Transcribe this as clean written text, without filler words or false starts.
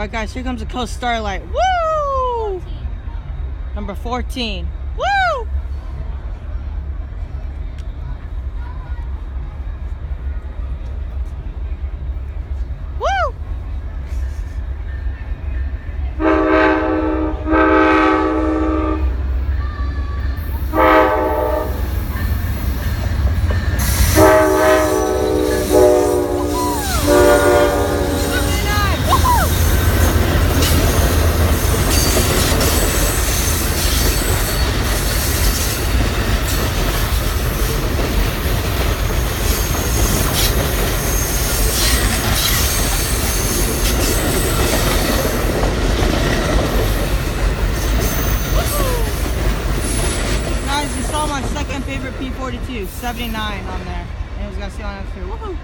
Alright guys, here comes the Coast Starlight. Woo! 14. Number 14. Woo! Woo! Guys, you saw my second favorite P42, 79 on there. And it was gonna see on next here. Woohoo!